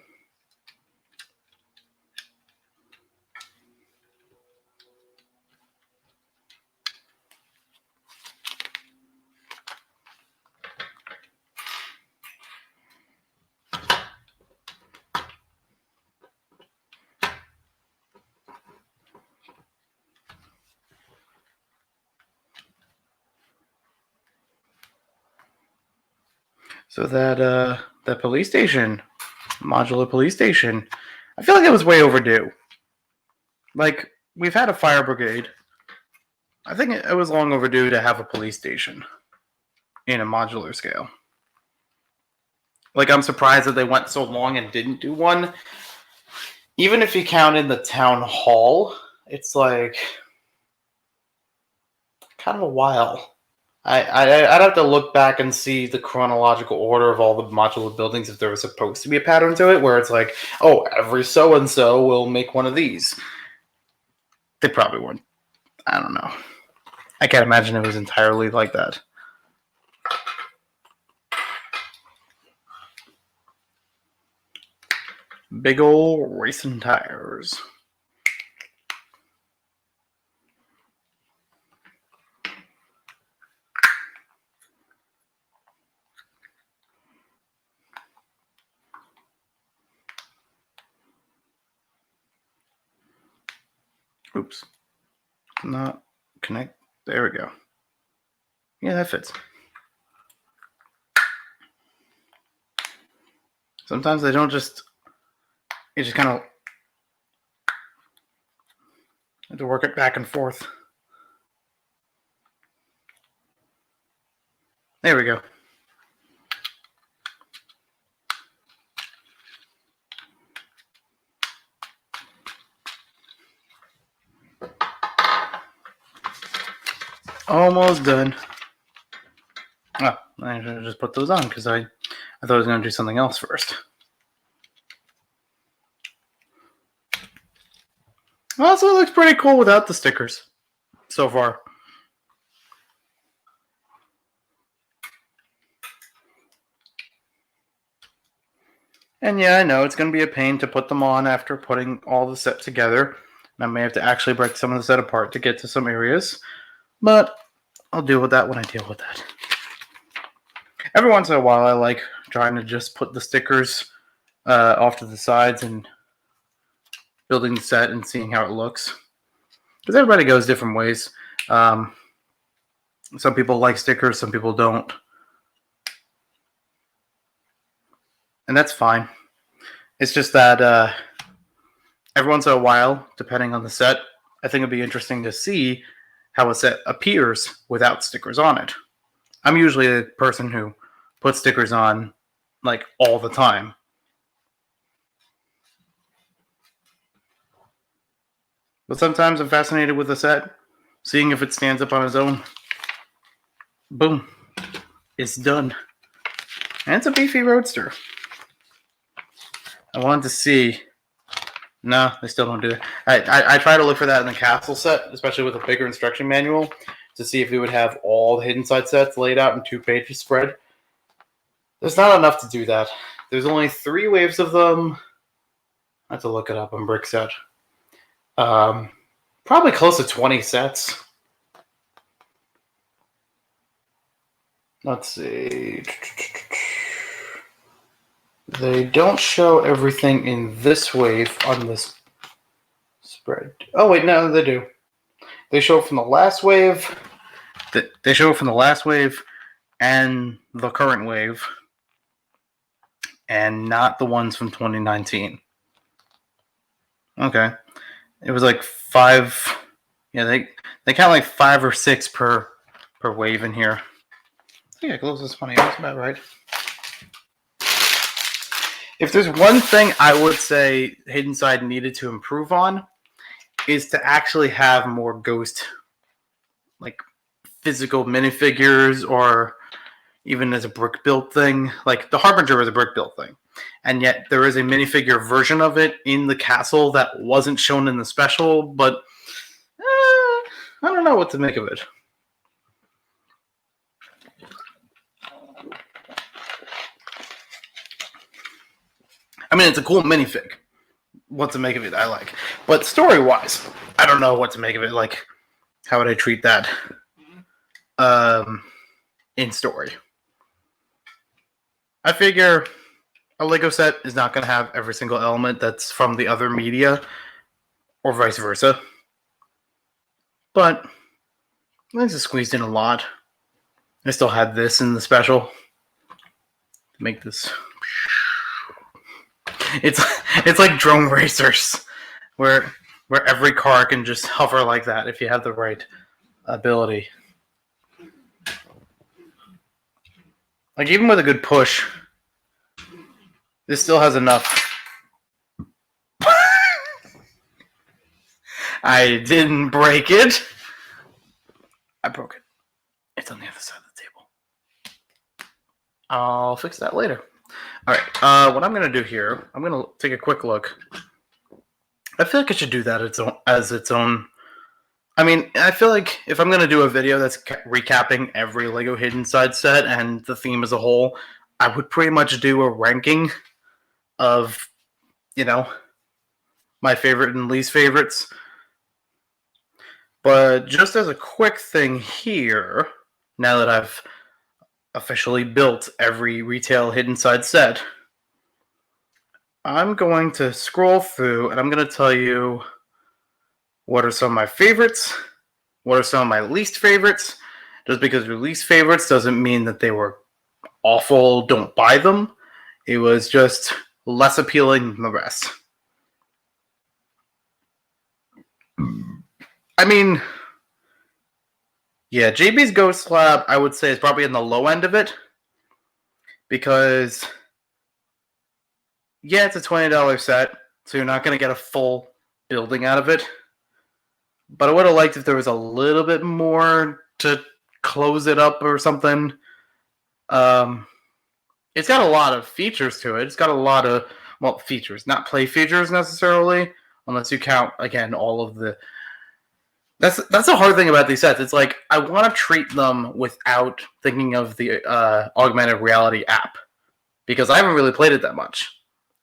So that police station, modular police station, I feel like it was way overdue. Like, we've had a fire brigade. I think it was long overdue to have a police station in a modular scale. Like, I'm surprised that they went so long and didn't do one. Even if you count in the town hall, it's like kind of a while. I'd have to look back and see the chronological order of all the modular buildings if there was supposed to be a pattern to it, where it's like, oh, every so-and-so will make one of these. They probably weren't. I don't know. I can't imagine it was entirely like that. Big ol' racing tires. Oops. Not connect. There we go. Yeah, that fits. Sometimes they don't just... You just kind of have to work it back and forth. There we go. Almost done. Oh, I should have just put those on because I thought I was going to do something else first. Also, it looks pretty cool without the stickers so far. And yeah, I know it's going to be a pain to put them on after putting all the set together. And I may have to actually break some of the set apart to get to some areas. But I'll deal with that when I deal with that. Every once in a while, I like trying to just put the stickers off to the sides and building the set and seeing how it looks. Because everybody goes different ways. Some people like stickers, some people don't. And that's fine. It's just that every once in a while, depending on the set, I think it'd be interesting to see how a set appears without stickers on it. I'm usually a person who puts stickers on like all the time. But sometimes I'm fascinated with a set, seeing if it stands up on its own. Boom. It's done. And it's a beefy roadster. I wanted to see. No, they still don't do that. I try to look for that in the castle set, especially with a bigger instruction manual, to see if we would have all the hidden side sets laid out in 2-page spread. There's not enough to do that. There's only 3 waves of them. I have to look it up on Brickset. Probably close to 20 sets. Let's see. They don't show everything in this wave on this spread. Oh wait, no, they do. They show from the last wave. They show from the last wave and the current wave, and not the ones from 2019. Okay, it was like 5. Yeah, they count like 5 or 6 per wave in here. Yeah, closest 20. That's about right. If there's one thing I would say Hidden Side needed to improve on, is to actually have more Ghost, like, physical minifigures, or even as a brick built thing. Like, the Harbinger is a brick built thing, and yet there is a minifigure version of it in the castle that wasn't shown in the special, but I don't know what to make of it. I mean, it's a cool minifig. What to make of it, I like. But story-wise, I don't know what to make of it. Like, how would I treat that in story? I figure a Lego set is not going to have every single element that's from the other media, or vice versa. But I just squeezed in a lot. I still had this in the special to make this. It's like drone racers, where every car can just hover like that if you have the right ability. Like, even with a good push, this still has enough. I didn't break it. I broke it. It's on the other side of the table. I'll fix that later. All right, what I'm going to do here, I'm going to take a quick look. I feel like I should do that as its own. I mean, I feel like if I'm going to do a video that's recapping every LEGO Hidden Side set and the theme as a whole, I would pretty much do a ranking of, you know, my favorite and least favorites. But just as a quick thing here, now that I've officially built every retail Hidden Side set, I'm going to scroll through and I'm going to tell you what are some of my favorites, what are some of my least favorites. Just because your least favorites doesn't mean that they were awful, don't buy them. It was just less appealing than the rest. I mean, yeah, JB's Ghost Lab, I would say, is probably in the low end of it. Because, yeah, it's a $20 set, so you're not going to get a full building out of it. But I would have liked if there was a little bit more to close it up or something. It's got a lot of features to it. It's got a lot of, well, features, not play features necessarily, unless you count, again, all of the... That's the hard thing about these sets. It's like, I want to treat them without thinking of the augmented reality app, because I haven't really played it that much.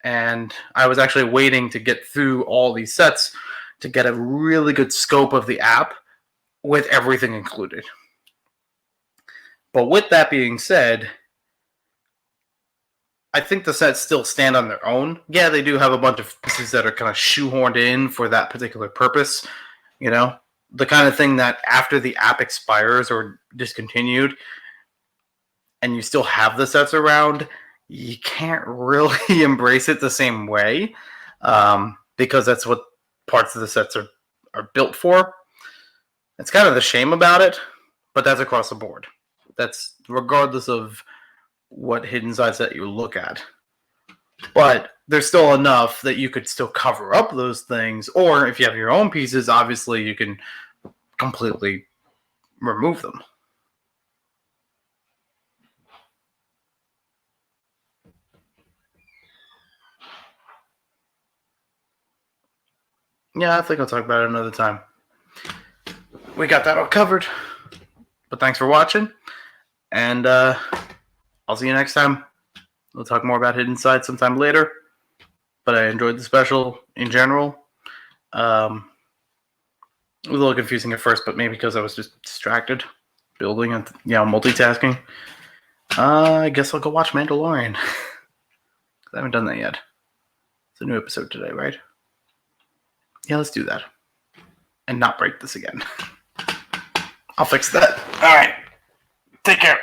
And I was actually waiting to get through all these sets to get a really good scope of the app with everything included. But with that being said, I think the sets still stand on their own. Yeah, they do have a bunch of pieces that are kind of shoehorned in for that particular purpose. You know, the kind of thing that after the app expires or discontinued, and you still have the sets around, you can't really embrace it the same way, because that's what parts of the sets are built for. It's kind of the shame about it, but that's across the board. That's regardless of what hidden side set you look at. But there's still enough that you could still cover up those things, or if you have your own pieces, obviously you can completely remove them. Yeah, I think I'll talk about it another time. We got that all covered. But thanks for watching, and I'll see you next time. We'll talk more about Hidden Side sometime later. But I enjoyed the special in general. It was a little confusing at first, but maybe because I was just distracted, building and multitasking. I guess I'll go watch Mandalorian. I haven't done that yet. It's a new episode today, right? Yeah, let's do that. And not break this again. I'll fix that. All right. Take care.